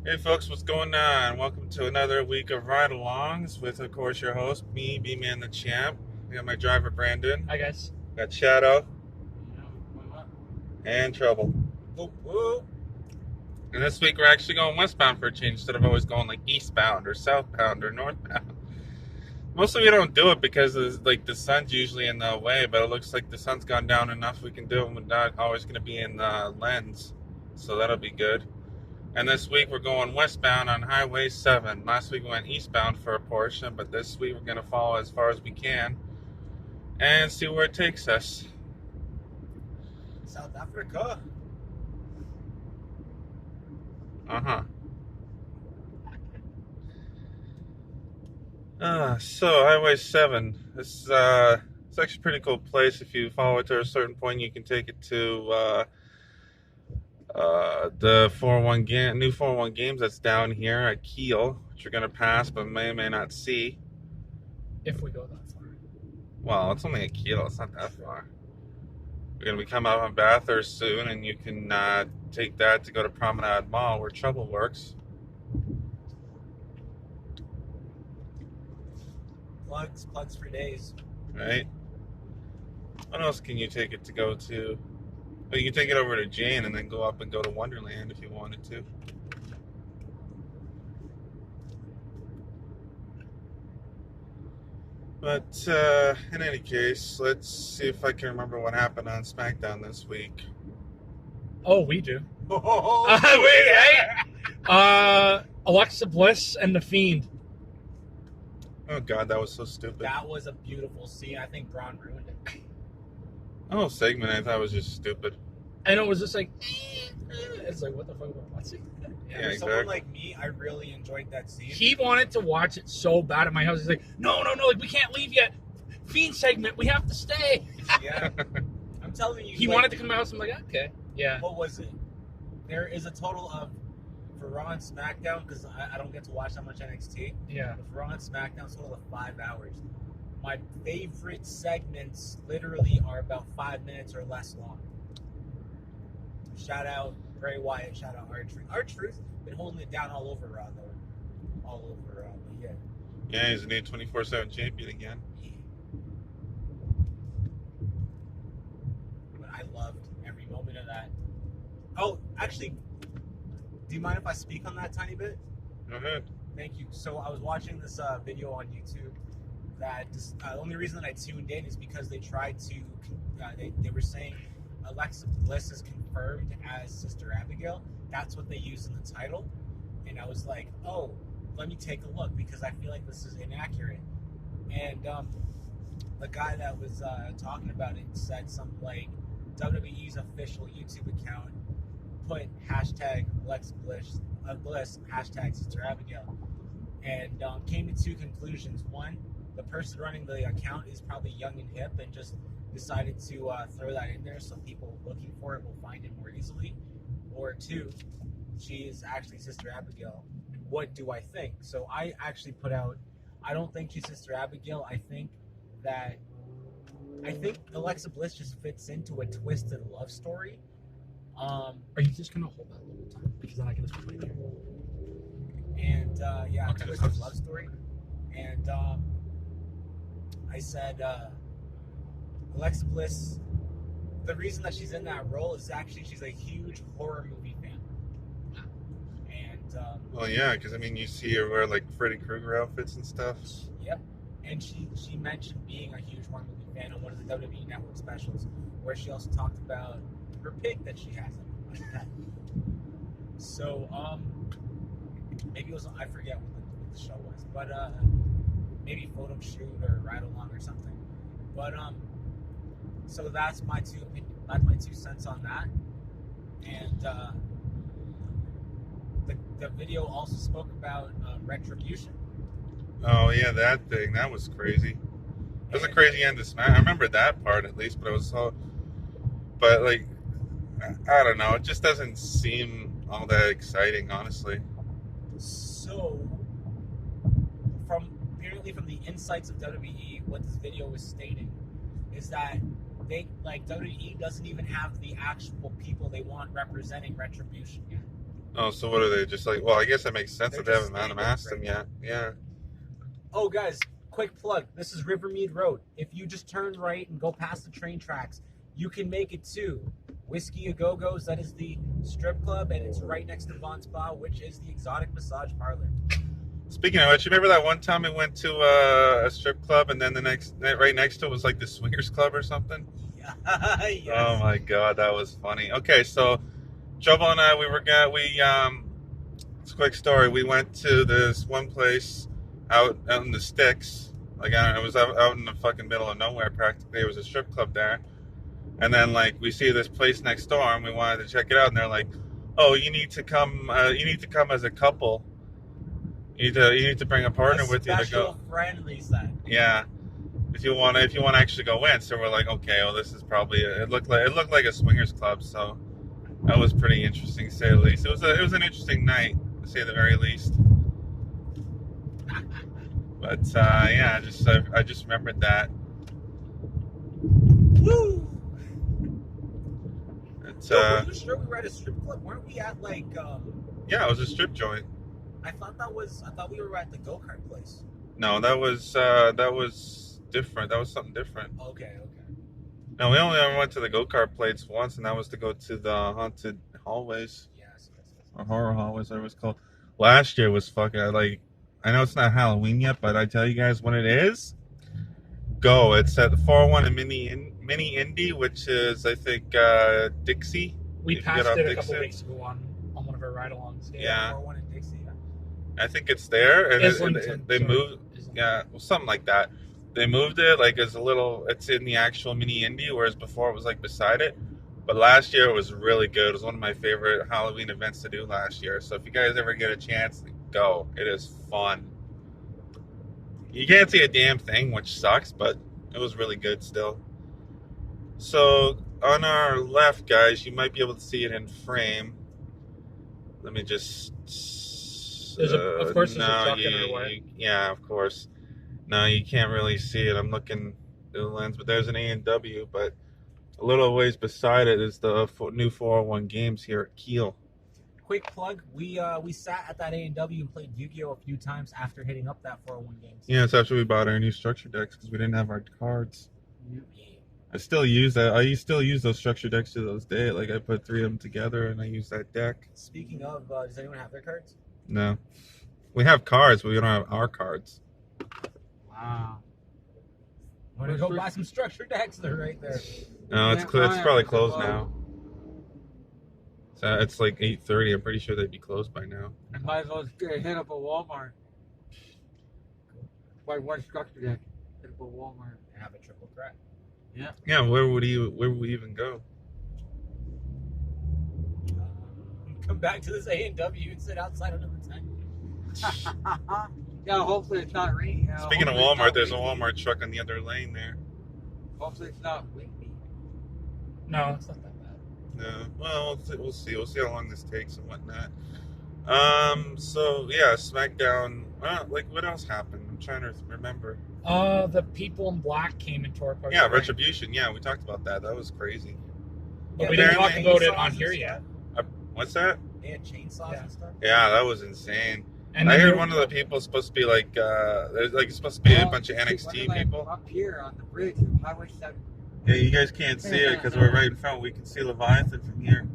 Hey folks, what's going on? Welcome to another week of ride-alongs with, of course, your host, me, B-Man the Champ. I got my driver, Brandon. Hi, guys. Got Shadow Yeah, what? and Trouble. Whoop, whoop. And this week we're actually going westbound for a change instead of always going like eastbound or southbound or northbound. Mostly we don't do it because the sun's usually in the way, but it looks like the sun's gone down enough we can do it. We're not always going to be in the lens, so that'll be good. And this week we're going westbound on Highway 7. Last week we went eastbound for a portion, but this week we're going to follow as far as we can and see where it takes us. South Africa. Uh-huh. So Highway 7. It's actually a pretty cool place. If you follow it to a certain point, you can take it to the 401 new 401 games that's down here at Kiel, which you're going to pass but may or may not see. If we go that far. Well, it's only at Kiel. It's not that far. We're going to be coming out on Bathurst soon, and you can take that to go to Promenade Mall, where Trouble works. Plugs for days. Right? What else can you take it to go to? Well, you can take it over to Jane and then go up and go to Wonderland if you wanted to. But in any case, let's see if I can remember what happened on SmackDown this week. Oh, we do. Wait, hey! Alexa Bliss and The Fiend. Oh God, that was so stupid. That was a beautiful scene. I think Braun ruined it. The whole segment I thought was just stupid. And it was just like, it's like, what the fuck am I watching? Yeah, For exactly. someone like me, I really enjoyed that scene. He wanted to watch it so bad at my house. He's like, no, like, we can't leave yet. Fiend segment, we have to stay. Yeah. I'm telling you. He wanted to come to my house. I'm like, okay. Yeah. What was it? There is a total of, for Raw and SmackDown, because I don't get to watch that much NXT. Yeah. But for Raw and SmackDown, it's a total of 5 hours. My favorite segments literally are about 5 minutes or less long. Shout out Bray Wyatt, shout out R-Truth. R-Truth been holding it down all over Raw, though. All over Raw, but yeah. Yeah, he's a new 24/7 champion again. But I loved every moment of that. Oh, actually, do you mind if I speak on that tiny bit? Go ahead. Thank you. So I was watching this video on YouTube that just, the only reason that I tuned in is because they tried to, they were saying Alexa Bliss is confirmed as Sister Abigail. That's what they used in the title. And I was like, oh, let me take a look because I feel like this is inaccurate. And the guy that was talking about it said something like WWE's official YouTube account put hashtag Alexa Bliss, hashtag Sister Abigail, and came to two conclusions. One, the person running the account is probably young and hip and just decided to throw that in there so people looking for it will find it more easily. Or two, she is actually Sister Abigail. What do I think? So I actually put out, I don't think she's Sister Abigail. I think Alexa Bliss just fits into a twisted love story. Are you just going to hold that the whole time? Because then I can just put it here. And yeah, Okay, twisted love story. And I said, Alexa Bliss, the reason that she's in that role is actually she's a huge horror movie fan. And Well, yeah, because I mean, you see her wear like Freddy Krueger outfits and stuff. yep. And she mentioned being a huge horror movie fan on one of the WWE Network specials, where she also talked about her pig that she has. So maybe it was, I forget what the show was, but maybe photo shoot or ride along or something. But so that's my two cents on that. And the video also spoke about retribution. Oh yeah, that thing. That was crazy. It was a crazy end to Smack. I remember that part at least, but it was so. But like, I don't know. It just doesn't seem all that exciting, honestly. So, apparently from the insights of WWE, what this video was stating is that WWE doesn't even have the actual people they want representing Retribution yet. Oh, so what are they? Just like, well, I guess that makes sense They're that they just haven't stand-ins unmasked right them yet. Yeah. Oh, guys, quick plug. This is Rivermead Road. If you just turn right and go past the train tracks, you can make it to Whiskey A Go Go's. That is the strip club, and it's right next to Von Spa, which is the exotic massage parlor. Speaking of which, you remember that one time we went to a strip club, and then right next to it was like the swingers club or something? Yeah. Oh Yes. my god, that was funny. Okay, so Jovo and I, it's a quick story. We went to this one place out in the sticks. Like, I don't know, it was out in the fucking middle of nowhere practically. There was a strip club there. And then, like, we see this place next door, and we wanted to check it out. And they're like, "Oh, you need to come as a couple. You need to bring a partner with you to Special go." friendly set. Yeah, if you want to actually go in. So we're like, okay, well, this is probably it looked like a swingers club. So that was pretty interesting, to say the least. It was an interesting night, to say the very least. But yeah, I just remembered that. Woo! It's Yo, were you sure we were at a strip club? Weren't we at like? yeah, it was a strip joint. I thought we were at the go-kart place. No, that was different. That was something different. Okay. No, we only ever went to the go-kart place once, and that was to go to the haunted hallways Yes. or horror hallways, whatever it's called. Last year was fucking like, I know it's not Halloween yet, but I tell you guys when it is. Go. It's at the 401 and Mini Indy, which is I think Dixie. We If you get passed off it a couple Dixon. weeks ago on one of our ride-alongs. Yeah. 401 in Dixie. Yeah. I think it's there, and Islington, they sorry. moved. Islington. Yeah, well, something like that. They moved it like as a little. It's in the actual Mini Indy, whereas before it was like beside it. But last year it was really good. It was one of my favorite Halloween events to do last year. So if you guys ever get a chance, go. It is fun. You can't see a damn thing, which sucks, but it was really good still. So on our left, guys, you might be able to see it in frame. Let me just. Of course, there's a truck in our way. Yeah, of course. No, you can't really see it. I'm looking through the lens, but there's an A&W, but a little ways beside it is the new 401 games here at Kiel. Quick plug: we sat at that A&W and played Yu-Gi-Oh a few times after hitting up that 401 games. Yeah, it's after we bought our new structure decks because we didn't have our cards. Yeah. I still use that. I still use those structure decks to this day. Like I put 3 of them together and I use that deck. Speaking of, does anyone have their cards? No, we have cards, but we don't have our cards. Wow. Want to go buy some structure decks? They're right there. No, it's probably closed now. So it's like 8:30. I'm pretty sure they'd be closed by now. I might as well hit up a Walmart. Buy one structure deck. Hit up a Walmart. Have a triple threat. Yeah, where would we even go? Come back to this A&W and sit outside under the tent. Yeah, hopefully it's not raining. Speaking of Walmart, there's a Walmart truck on the other lane there. Hopefully it's not windy. No, it's not that bad. No, well, we'll see. We'll see how long this takes and whatnot. So yeah, SmackDown. Like what else happened? I'm trying to remember. The people in black came into our party. Yeah, Retribution. Yeah, we talked about that. That was crazy. But we they didn't had talk about it chainsaws on and here stuff. yet. What's that? They had chainsaws Yeah. and stuff. Yeah, that was insane. And I then heard we- one of the people supposed to be like, there's like supposed to be a bunch of NXT people. Up here on the bridge of Highway 7. Yeah, you guys can't see it because we're right in front. We can see Leviathan from here.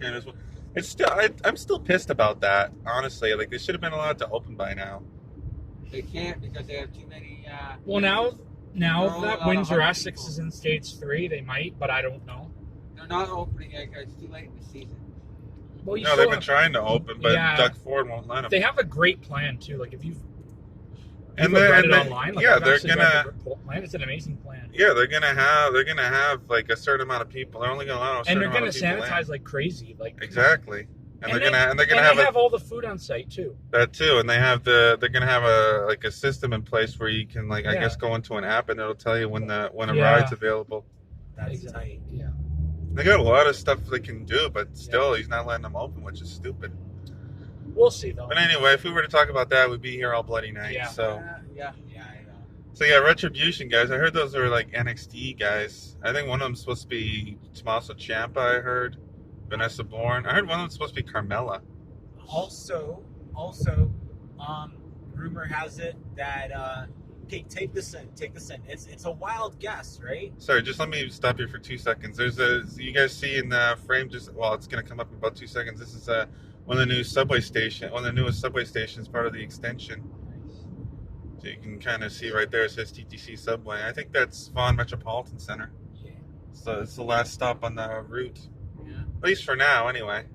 Can as well. It's still, I'm still pissed about that. Honestly, like they should have been allowed to open by now. They can't because they have too many. Well, now They're that only Windsor 100 Essex people. is in Stage 3, they might, but I don't know. They're not opening it because it's too late in the season. Well, you No, still they've been have- trying to open, but Yeah. Doug Ford won't let them. They have a great plan too. Like if you've And read it then- online, like yeah, I've they're actually read gonna. the plan. It's an amazing plan. Yeah, they're gonna have like a certain amount of people. They're only gonna allow a certain And they're amount gonna of people sanitize in. like crazy. Like Exactly. And they're gonna and have they have all the food on site too. that too, and they're gonna have a system in place where you can I Yeah. guess go into an app and it'll tell you when a Yeah. ride's available. That's Exactly. tight. Yeah. They got a lot of stuff they can do, but still he's not letting them open, which is stupid. We'll see though. But anyway, if we were to talk about that, we'd be here all bloody night. Yeah. So Yeah. Yeah, I know. so yeah, Retribution guys. I heard those are like NXT guys. I think one of them's supposed to be Tommaso Ciampa. I heard Vanessa Bourne. I heard one of them's supposed to be Carmella. Also, rumor has it that take this in. It's a wild guess, right? Sorry, just let me stop you for 2 seconds. You guys see in the frame, it's going to come up in about 2 seconds. This is one of the newest subway stations, part of the extension. So you can kind of see right there, it says TTC Subway. I think that's Vaughan Metropolitan Center. Yeah. So it's the last stop on the route. Yeah. At least for now, anyway.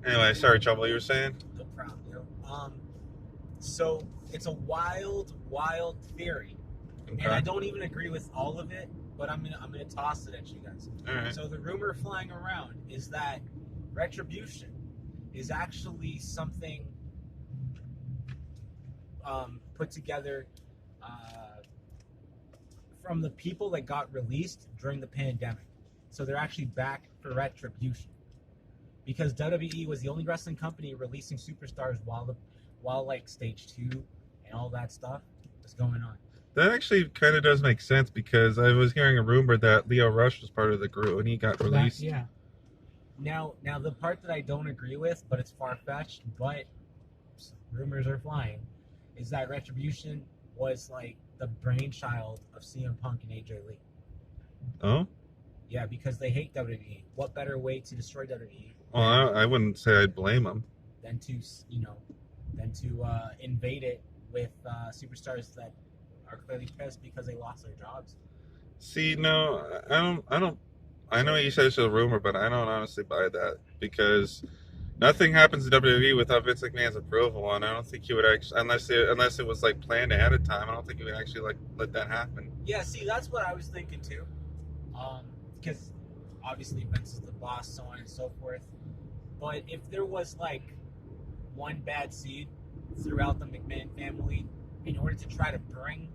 Anyway, sorry, Trouble, you were saying? No problem, yo. So it's a wild theory. Okay. And I don't even agree with all of it, but I'm gonna toss it at you guys. All right. So the rumor flying around is that Retribution is actually something put together from the people that got released during the pandemic. So they're actually back for Retribution. Because WWE was the only wrestling company releasing superstars while like stage 2 and all that stuff was going on. That actually kind of does make sense because I was hearing a rumor that Leo Rush was part of the group and he got released. Yeah. Now the part that I don't agree with, but it's far-fetched, but rumors are flying, is that Retribution was like the brainchild of CM Punk and AJ Lee. Oh? Yeah, because they hate WWE. What better way to destroy WWE? Well, I wouldn't say I'd blame him. Than to invade it with superstars that are clearly pissed because they lost their jobs. See, no, I don't. I know you said it's a rumor, but I don't honestly buy that because nothing happens in WWE without Vince McMahon's approval, and I don't think he would actually, unless it was like planned ahead of time. I don't think he would actually like let that happen. Yeah, see, that's what I was thinking too. Because obviously Vince is the boss, so on and so forth. But if there was like one bad seed throughout the McMahon family in order to try to bring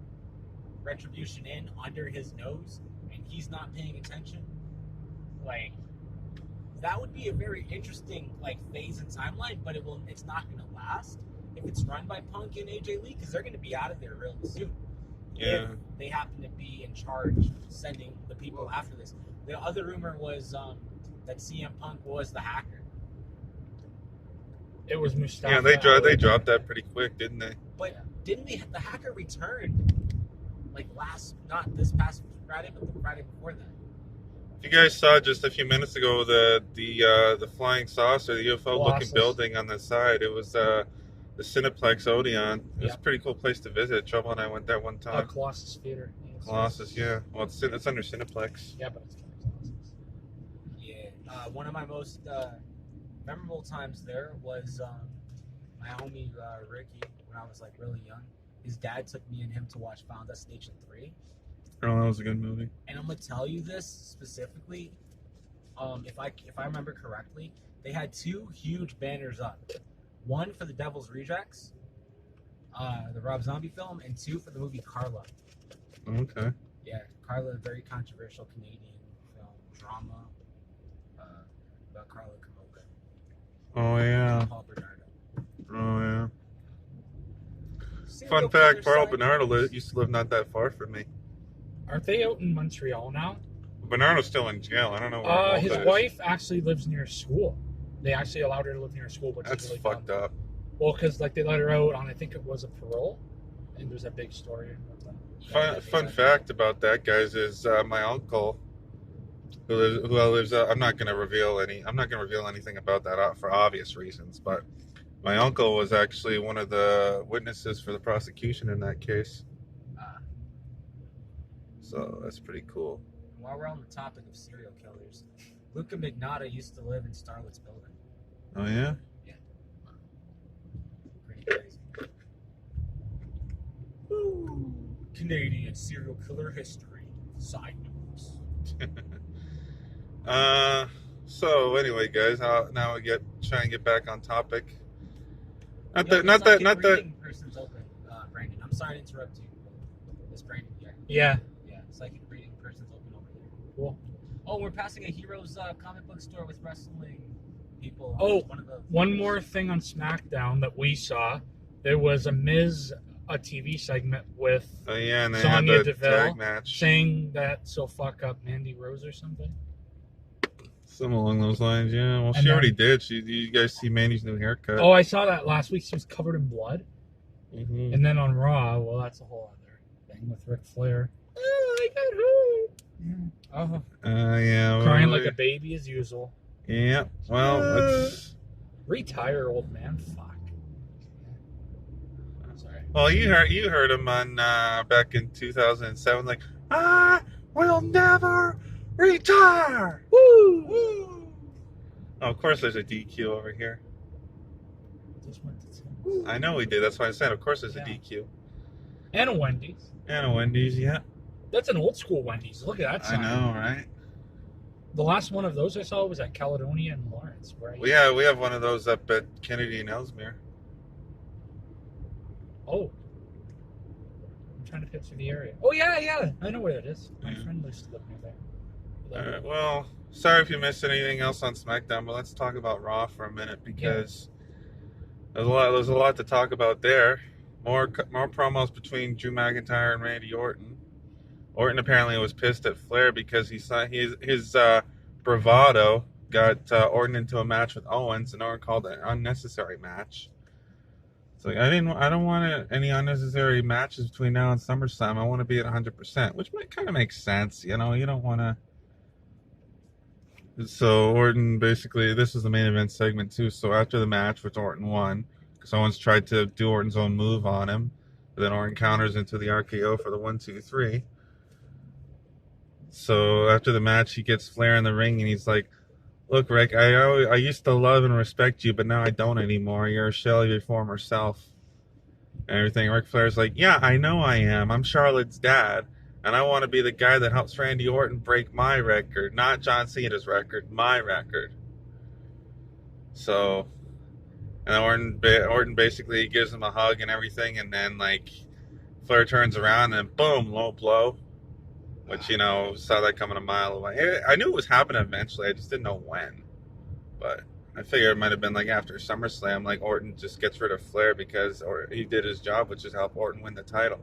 Retribution in under his nose and he's not paying attention, like that would be a very interesting like phase and timeline, but it's not going to last if it's run by Punk and AJ Lee because they're going to be out of there real soon. Yeah. If they happen to be in charge sending the people after this. The other rumor was that CM Punk was the hacker. It was Mustafa. Yeah, they dropped that pretty quick, didn't they? But didn't the hacker return like not this past Friday, but the Friday before that? If you guys saw just a few minutes ago the flying saucer, the UFO looking building on the side, it was the Cineplex Odeon. It was a pretty cool place to visit. Trouble and I went there one time. Colossus Theater. Colossus, yeah. Well, it's under Cineplex. Yeah, but it's kind of Colossus. Yeah. One of my most memorable times there was my homie Ricky when I was like really young. His dad took me and him to watch Final Destination 3. Oh, that was a good movie. And I'm gonna tell you this specifically. If I remember correctly, they had 2 huge banners up. One for the Devil's Rejects, the Rob Zombie film, and 2 for the movie Carla. Okay. Yeah, Carla, a very controversial Canadian film drama about Carla Kamoka. Oh yeah. Paul Bernardo. Oh yeah. Serial Fun fact: killer Paul side- Bernardo used to live not that far from me. Aren't they out in Montreal now? Bernardo's still in jail. I don't know where His Malta is. wife actually lives near school. They actually allowed her to live near school, which That's is really fucked dumb. up. Well, because like they let her out on, I think it was a parole, and there's a big story about that. Fun fact about that, guys, is my uncle, who lives. I'm not going to reveal anything about that for obvious reasons. But my uncle was actually one of the witnesses for the prosecution in that case. So that's pretty cool. While we're on the topic of serial killers, Luca Magnotta used to live in Starlet's building. Oh yeah. Pretty crazy. Ooh, Canadian serial killer history. Side notes. So anyway, guys, now we try and get back on topic. Not that. Person's open, Brandon. I'm sorry to interrupt you. It's Brandon here. Yeah. Yeah, psychic reading person's open over there. Cool. Oh, we're passing a Heroes comic book store with wrestling people. Oh, one videos. more thing on SmackDown that we saw. There was a TV segment with And they Sonya had the Deville tag match. saying that she'll fuck up Mandy Rose or something. Something along those lines, yeah. Well, And she then- already did. You guys see Mandy's new haircut. Oh, I saw that last week. She was covered in blood. Mm-hmm. And then on Raw, well, that's a whole other thing with Ric Flair. Oh, I got hurt. Yeah. Oh, Yeah. crying well, like a baby as usual. Yeah. Well, it's... Retire, old man. Fuck. Sorry. Well, you heard him on back in 2007, like, I will never retire. Woo! Woo! Oh, of course, there's a DQ over here. Just went to Tim. I know we did. That's why I said, of course, there's Yeah. a DQ. And a Wendy's. And a Wendy's, yeah. That's an old school Wendy's. Look at that I sign. know, right? The last one of those I saw was at Caledonia and Lawrence. Where We have one of those up at Kennedy and Ellesmere. Oh. I'm trying to picture the area. Oh, yeah. I know where it is. My Yeah. friend used to live near there. All right, well, sorry if you missed anything else on SmackDown, but let's talk about Raw for a minute because there's a lot to talk about there. More promos between Drew McIntyre and Randy Orton. Orton apparently was pissed at Flair because he saw his bravado got Orton into a match with Owens, and Orton called it an unnecessary match. It's like I don't want any unnecessary matches between now and SummerSlam. I want to be at 100%, which kind of makes sense. You know, you don't want to. So Orton basically, this is the main event segment too. So after the match, which Orton won, because Owens tried to do Orton's own move on him, but then Orton counters into the RKO for the 1-2-3. So after the match, he gets Flair in the ring and he's like, "Look, Rick, I used to love and respect you, but now I don't anymore. You're a shell of your former self." And everything. Ric Flair's like, "Yeah, I know I am. I'm Charlotte's dad. And I want to be the guy that helps Randy Orton break my record, not John Cena's record, my record." So, and Orton basically gives him a hug and everything, and then like Flair turns around and boom, low blow, which saw that coming a mile away. I knew it was happening eventually. I just didn't know when, but I figured it might have been like after SummerSlam, like Orton just gets rid of Flair because he did his job, which is help Orton win the title.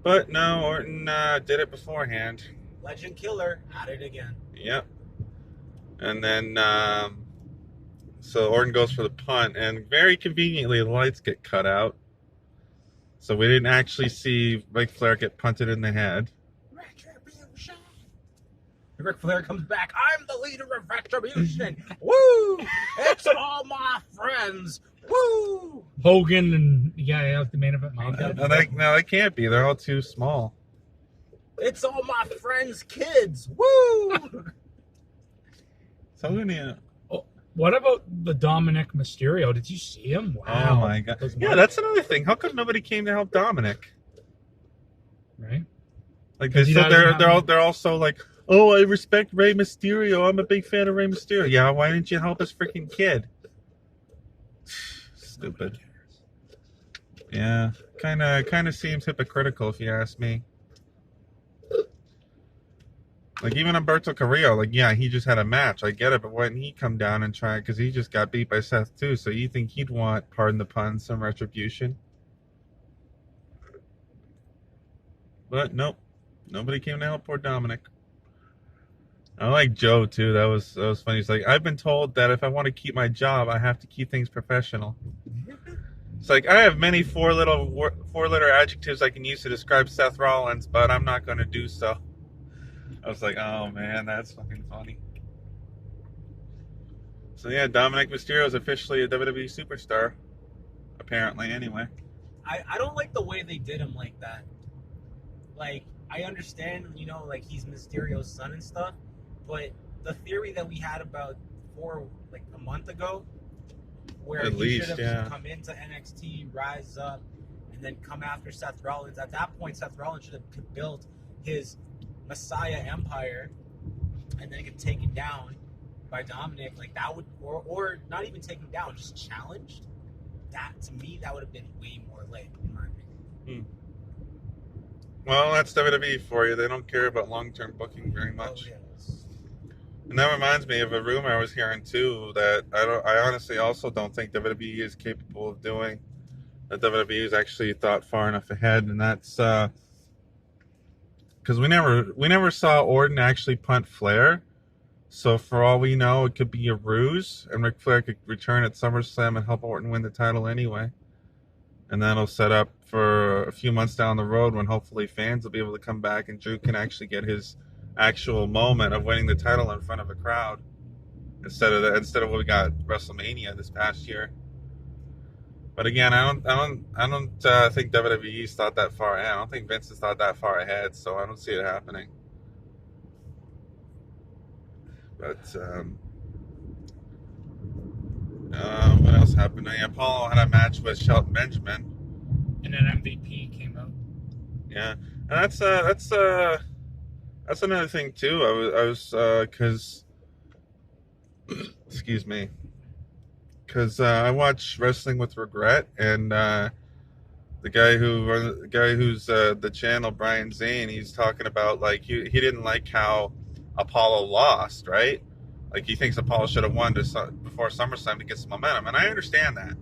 But no, Orton did it beforehand. Legend killer at it again. Yep. And then, so Orton goes for the punt, and very conveniently, the lights get cut out. So we didn't actually see Ric Flair get punted in the head. Retribution. Ric Flair comes back. I'm the leader of Retribution. Woo! It's all my friends. Woo! Hogan and the main event. No, they can't be. They're all too small. It's all my friends' kids. Woo! So many. What about the Dominic Mysterio? Did you see him? Wow. Oh my god. Yeah, that's another thing. How come nobody came to help Dominic? Right. Like 'Cause he doesn't they're all so like, "Oh, I respect Rey Mysterio. I'm a big fan of Rey Mysterio." Yeah, why didn't you help his freaking kid? Stupid. Yeah, kind of seems hypocritical if you ask me. Like even Humberto Carrillo, like yeah, he just had a match. I get it, but why didn't he come down and try? Because he just got beat by Seth too. So you think he'd want, pardon the pun, some retribution? But nope, nobody came to help poor Dominic. I like Joe too. That was funny. He's like, "I've been told that if I want to keep my job, I have to keep things professional." It's like I have many four-letter adjectives I can use to describe Seth Rollins, but I'm not going to do so. I was like, oh man, that's fucking funny. So yeah, Dominic Mysterio is officially a WWE superstar. Apparently, anyway. I don't like the way they did him like that. Like, I understand, like he's Mysterio's son and stuff, but the theory that we had about a month ago, where At he least, should have yeah. come into NXT, rise up, and then come after Seth Rollins. At that point, Seth Rollins should have built his Messiah empire and then get taken down by Dominic. Like that would, or not even taken down, just challenged. That to me, that would have been way more lit, in my opinion. Well, that's WWE for you. They don't care about long-term booking very much. Oh, yes. And that reminds me of a rumor I was hearing too that I honestly also don't think WWE is capable of doing. That WWE has actually thought far enough ahead, and that's because we never saw Orton actually punt Flair, So for all we know, it could be a ruse, and Ric Flair could return at SummerSlam and help Orton win the title anyway. And that'll set up for a few months down the road when hopefully fans will be able to come back and Drew can actually get his actual moment of winning the title in front of a crowd instead of what we got WrestleMania this past year. But again, I don't think WWE's thought that far ahead. I don't think Vince has thought that far ahead, so I don't see it happening. But what else happened? Yeah, Apollo had a match with Shelton Benjamin, And an MVP came out. yeah, and that's another thing too. I was because excuse me, because I watch Wrestling with Regret, and the guy who's the channel, Brian Zane, he's talking about like he didn't like how Apollo lost, right? Like he thinks Apollo should have won before SummerSlam to get some momentum, and I understand that.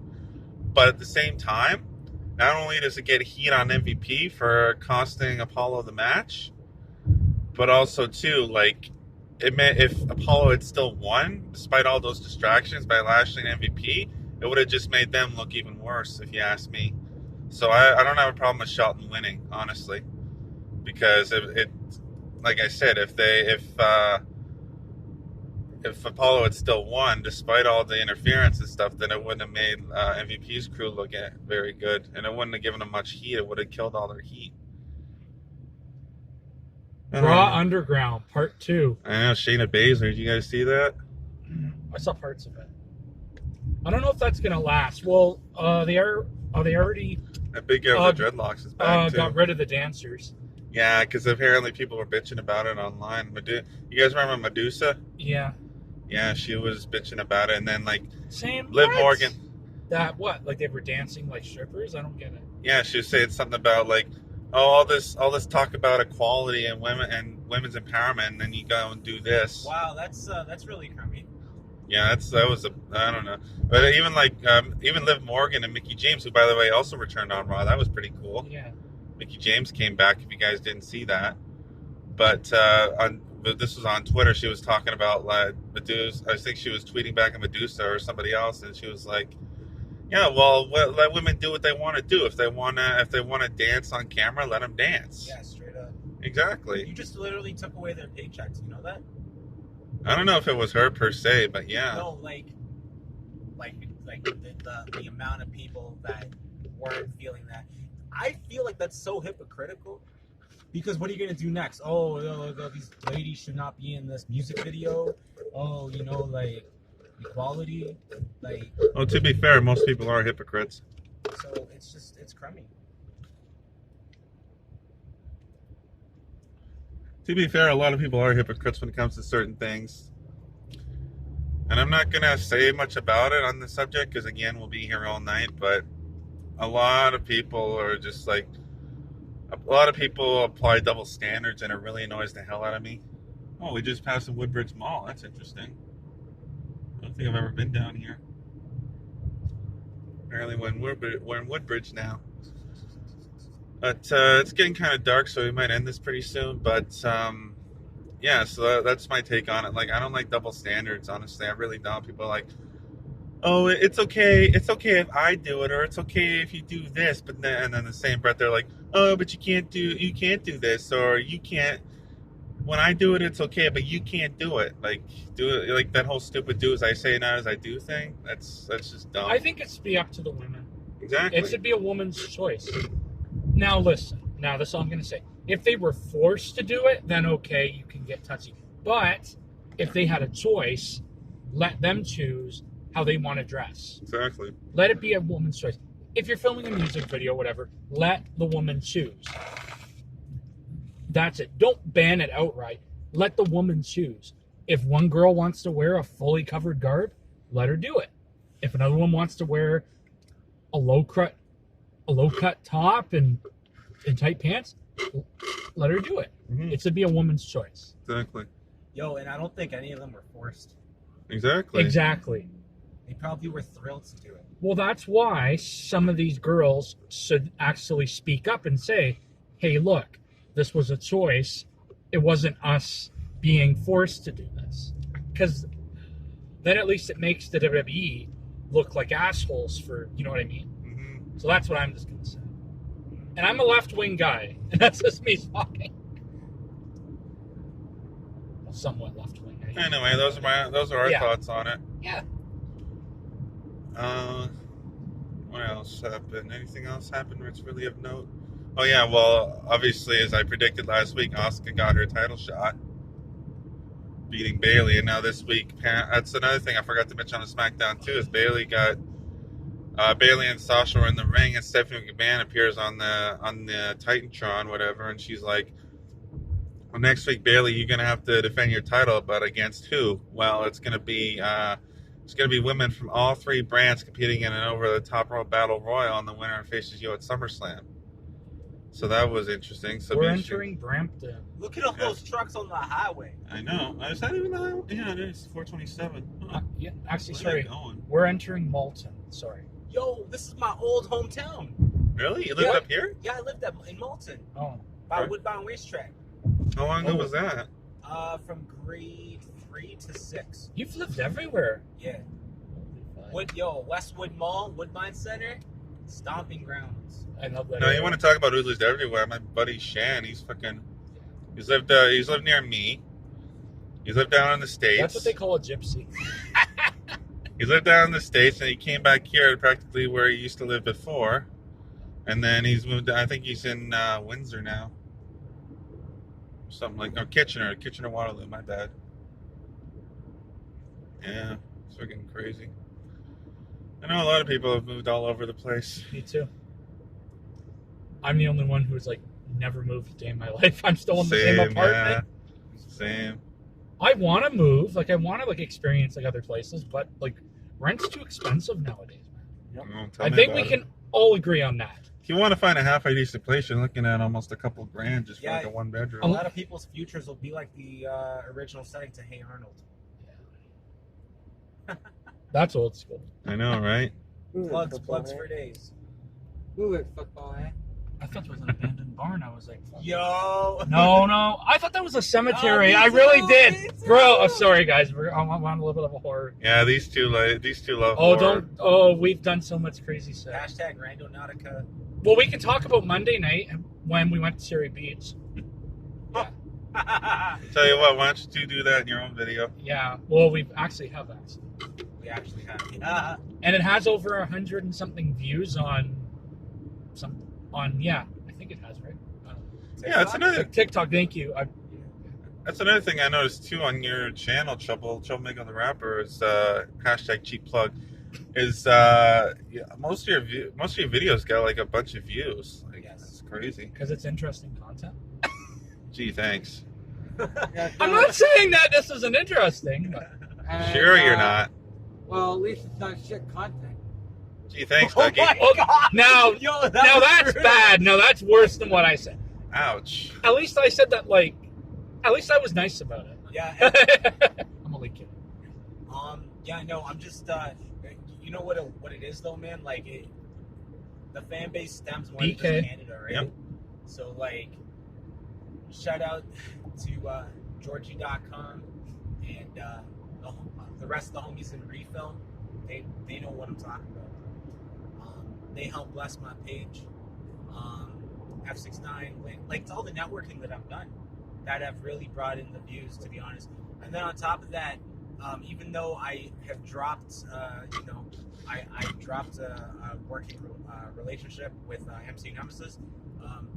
But at the same time, not only does it get heat on MVP for costing Apollo the match, but also too, like it meant if Apollo had still won despite all those distractions by Lashley and MVP, it would have just made them look even worse, if you ask me. So I don't have a problem with Shelton winning, honestly, because it like I said, if Apollo had still won despite all the interference and stuff, then it wouldn't have made MVP's crew look very good, and it wouldn't have given them much heat. It would have killed all their heat. Raw Underground Part 2. I know, Shayna Baszler. Did you guys see that? I saw parts of it. I don't know if that's gonna last. Well, they already That big guy with the dreadlocks is back too. got rid of the dancers. Yeah, because apparently people were bitching about it online. You guys remember Medusa? Yeah. Yeah, she was bitching about it, and then like Same. Liv what? Morgan. That what? Like they were dancing like strippers? I don't get it. Yeah, she was saying something about like, oh, all this talk about equality and women's empowerment, and then you go and do this. Wow, that's really crummy. Yeah, I don't know, but even Liv Morgan and Mickie James, who by the way also returned on Raw, that was pretty cool. Yeah. Mickie James came back. If you guys didn't see that, but this was on Twitter. She was talking about like Medusa. I think she was tweeting back at Medusa or somebody else, and she was like, "Yeah, well, let women do what they want to do. If they wanna dance on camera, let them dance." Yeah, straight up. Exactly. You just literally took away their paychecks. You know that? I don't know if it was her per se, but yeah. No, like the amount of people that weren't feeling that. I feel like that's so hypocritical. Because what are you going to do next? Oh, these ladies should not be in this music video. Oh, like equality. Like. Well, to be fair, most people are hypocrites. So it's crummy. To be fair, a lot of people are hypocrites when it comes to certain things. And I'm not going to say much about it on the subject because, again, we'll be here all night. But a lot of people are just like, a lot of people apply double standards, and it really annoys the hell out of me. Oh, we just passed the Woodbridge Mall. That's interesting. I don't think I've ever been down here. Apparently we're in Woodbridge now. But it's getting kind of dark, so we might end this pretty soon. But yeah, so that's my take on it. Like, I don't like double standards, honestly. I really don't. People are like, oh, it's okay if I do it, or it's okay if you do this. But then, and then the same breath, they're like, oh, but you can't do this, or you can't. When I do it, it's okay, but you can't do it. Like, do it like that whole stupid "do as I say, not as I do" thing. That's just dumb. I think it should be up to the women. Exactly. It should be a woman's choice. Now listen. Now this is all I'm going to say. If they were forced to do it, then okay, you can get touchy. But if they had a choice, let them choose how they want to dress. Exactly. Let it be a woman's choice. If you're filming a music video, whatever, let the woman choose. That's it. Don't ban it outright. Let the woman choose. If one girl wants to wear a fully covered garb, let her do it. If another one wants to wear a low cut top and tight pants, let her do it. Mm-hmm. It should be a woman's choice. Exactly. Yo, and I don't think any of them were forced. Exactly. They probably were thrilled to do it. Well, that's why some of these girls should actually speak up and say, hey, look, this was a choice. It wasn't us being forced to do this. because then at least it makes the WWE look like assholes for, you know what I mean? Mm-hmm. So that's what I'm just gonna say. And I'm a left-wing guy, and that's just me talking. Well, somewhat left-wing. Anyway, those are our Yeah. thoughts on it. Yeah. What else happened? Anything else happened that's really of note? Oh yeah, well, obviously, as I predicted last week, Asuka got her title shot, beating Bayley, and now this week, that's another thing I forgot to mention on the SmackDown too. Is Bayley and Sasha were in the ring, and Stephanie McMahon appears on the Titantron, whatever, and she's like, "Well, next week, Bayley, you're gonna have to defend your title, but against who?" Well, it's gonna be women from all three brands competing in an over-the-top Royal Battle Royal, and the winner faces you at SummerSlam. So that was interesting. So we're entering Brampton. Look at all those trucks on the highway. I know. Is that even the highway? Yeah, it is. 427. Huh. Yeah, actually, Where's sorry. that going? We're entering Malton. Sorry. Yo, this is my old hometown. Really? You lived Yeah. up here? Yeah, I lived in Malton, Oh. by Right. Woodbine Racetrack. How long ago Oh. was that? From grade 3 to 6. You've lived everywhere. Yeah. Westwood Mall, Woodbine Center, stomping grounds. I love that. No, area. you want to talk about who's lived everywhere? My buddy Shan, he's lived near me. He's lived down in the States. That's what they call a gypsy. He's lived down in the States, and he came back here practically where he used to live before. And then he's moved, I think he's in Windsor now. Something like, no, Kitchener, Waterloo, my bad. Yeah, it's freaking crazy. I know a lot of people have moved all over the place. Me too. I'm the only one who's like never moved a day in my life. I'm still in the same apartment. Yeah. Same. I want to move. Like I want to like experience like other places, but like rent's too expensive nowadays, man. Oh, tell I me think we about can it. all agree on that. If you want to find a halfway decent place, you're looking at almost a couple grand just for Yeah. like a one bedroom. A lot of people's futures will be like the original setting to Hey Arnold. That's old school. I know, right? Plugs for days. Move it, football, eh? I thought it was an abandoned barn. I was like, Yo. no. I thought that was a cemetery. me I really too, did, me too. bro. Oh, sorry, guys. I'm on a little bit of a horror. Yeah, these two love Oh, horror. don't. Oh, we've done so much crazy stuff. Hashtag Randonautica. Well, we can talk about Monday night when we went to Surrey Beach. Tell you what, why don't you two do that in your own video? Yeah. Well, we actually have that. We actually have. Yeah. And it has over 100 and something views on yeah, I think it has, right? Yeah, TikTok. Thank you. that's another thing I noticed too on your channel, Troublemaker the Rapper, is hashtag cheap plug. Is most of your videos got like a bunch of views. Like, Yes. That's crazy. Because it's interesting content. Gee, thanks. Yeah, I'm not saying that this isn't interesting. But and, Sure, you're not. Well, at least it's not shit content. Gee, thanks, Oh Dougie. my Oh, God. now, Yo, now was that's rude. bad. No, that's worse than what I said. Ouch. At least I said that at least I was nice about it. Yeah. I'm only kidding. Yeah. No. I'm just. You know what it is though, man. Like the fan base stems more than just BK. Canada, right? Yep. So like, shout out to Georgie.com and the rest of the homies in Refill. They know what I'm talking about. They help bless my page. F69, like it's all the networking that I've done that have really brought in the views, to be honest. And then on top of that, even though I have dropped, I dropped a working relationship with MC Nemesis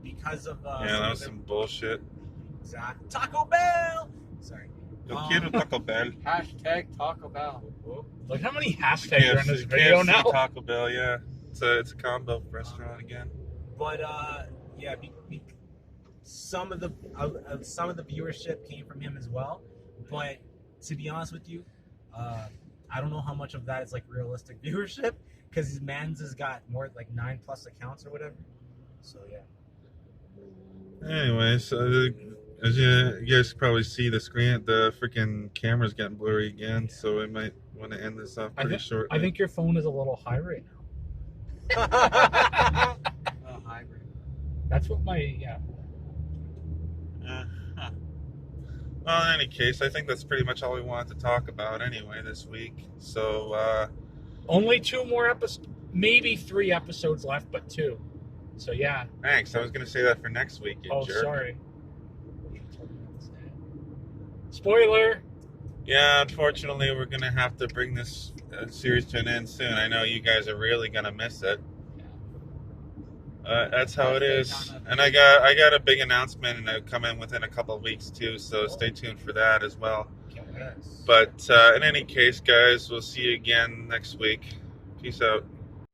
because of Yeah, that was some bullshit. Taco Bell. Sorry. Yo quiero Taco Bell. Hashtag Taco Bell. Look how many hashtags are in this KFC, video now. Taco Bell, yeah. It's a combo restaurant again. But yeah, some of the viewership came from him as well. But to be honest with you, I don't know how much of that is like realistic viewership because his man's has got more like 9+ accounts or whatever. So yeah. Anyway, so as you guys probably see the screen, the freaking camera's getting blurry again, so we might want to end this off pretty shortly. I think your phone is a little high right now. Hybrid. That's what my Uh-huh. Well, in any case, I think that's pretty much all we wanted to talk about anyway this week. So, Only 2 more episodes, maybe 3 episodes left, but 2. So yeah. thanks. I was going to say that for next week, you Oh, jerk. sorry. Spoiler. Yeah, unfortunately, we're going to have to bring this series to an end soon. I know you guys are really going to miss it. That's how it is. And I got a big announcement, and it'll come in within a couple of weeks too. So stay tuned for that as well. Yes. But in any case, guys, we'll see you again next week. Peace out.